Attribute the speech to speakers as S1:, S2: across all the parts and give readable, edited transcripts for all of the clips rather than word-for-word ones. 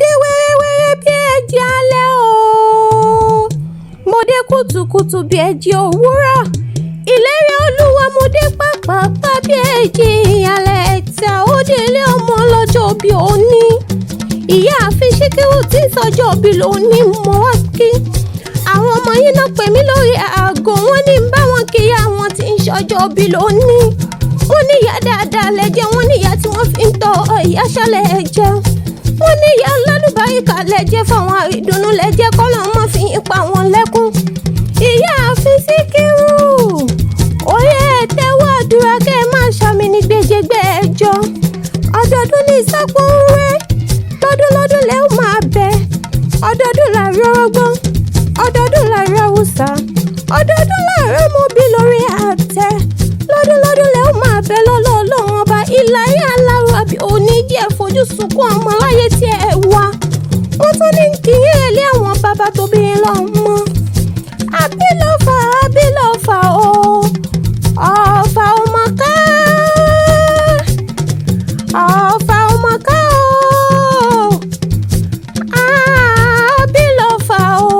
S1: dé wẹ́rẹ́wẹ́rẹ́ bí ẹ̀jẹ̀ alẹ́ o. Mo dé kùtùkùtù bí ẹ̀jẹ̀ òwúrọ̀. Ìlérí Olúwa mo dé pàpàpà bí ẹ̀jẹ̀ alẹ́ ẹ̀ta. Ó délé ọmọ lọ́jọ́ bí òní. Ìyáàfin Síkírù tí sọjọ́ bí lóní mo wá kí. Àwọn ọmọ yìí náà pè mí lórí aago. Wọ́n ní bá wọn kí ìyá wọn tí ń ṣọjọ́ bí lóní. Wọ́n ní ìyá dáadáa lẹ́jẹ̀. Wọ́n ní ìyá tí wọ́n fi ń tọ́ ìyá ṣálẹ̀ ẹ̀jẹ̀. Wọ́n ní ìyá lálùbáríkà lẹ́jẹ̀ fáwọn àrídùnnú lẹ́jẹ̀ kọ́lọ́ mọ́ fi ń pa wọn lẹ́kún. Ìyáàfin Síkírù oyè tẹ́wọ́ àdúrà kẹ́ ẹ máa ṣàmì ní gbèjègbè ẹjọ́. Ọdọọdún ní ìsápò ń rẹ́. Lọ́dún lẹ́ ó máa bẹ. Ọdọọdún làárọ̀ ọgbọ́n. Ọdọọdún làárọ̀ Haúsá. Ọdọọdún làárọ̀ mo bí lórí àtẹ. Lọ́dún lẹ́ ó máa bẹ lọ́lọ́ Ọlọ́run ọba ìlàyé aláwọ̀ àbí oníjẹ́ fojú sunkún ọmọ láyé tí ẹ wá. Wọ́n tún ní kí yín ẹ̀lẹ́ àwọn bàbá tó bí lọ́mọ. Àbílọ́fà o. Ọ̀fà ọmọ ká. Ọ̀fà ọmọ ká o. Àbílọ́fà o.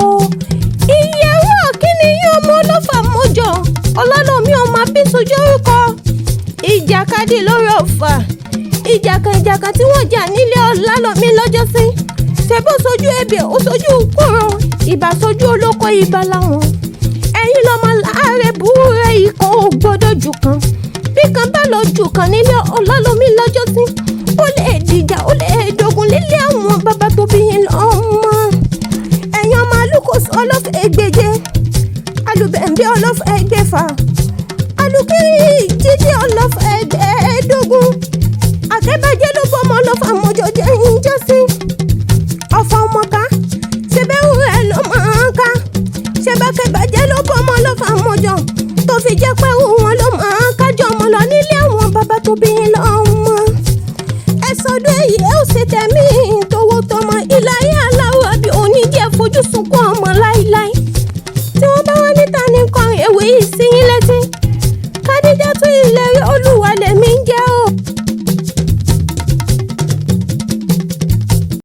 S1: Ìyẹ̀wò kíni yín ọmọ ọlọ́fà mọ́jọ. Ọlọ́lọ́mí ọmọ abísojú orúkọ. Ìjàkadì lórí ọ̀fà. Ìjàkan tí wọ́n jà nílé Ọlálọ́mí lọ́jọ́sí. Ṣebó sojú ebè ó sojú kúrò. Ìbà sojú olóko ìbà làwọn. Ẹ̀yin lọ́mọ láàárẹ̀ búrẹ́ ikọ̀ ò gbọ́dọ̀ jù kan. Bí kan bá lọ jù kan nílé Ọlálọ́mí lọ́jọ́sí. Ó lè dìjà ó lè dogun lílé àwọn bàbá tó bí yín lọ́mọ. Ẹ̀yin ọmọ alúkòsó ọlọ́fẹ́ ẹgbẹ́je. Alùbẹ̀m̀bẹ̀ ọlọ́fẹ́ ẹgbẹ́fà. Alùkìrì jíjí ọlọ́fẹ́ ẹgbẹ́ẹ́dógún. Akẹ́bàjẹ́ ló bọ́mọ ọlọ́fà mọ́jọ jẹ́ yín jọ́sí. Ọ̀fà ọmọ ká ṣebẹ́wù rẹ̀ ló máa ń ká. Ṣebẹ́kẹ́bàjẹ́ ló bọ́mọ ọlọ́fà mọ́jọ. Tó fi jẹ́ pé wọn ló máa ń kájọ ọmọ lọ nílé àwọn bàbá tó bí yín lọ́mọ.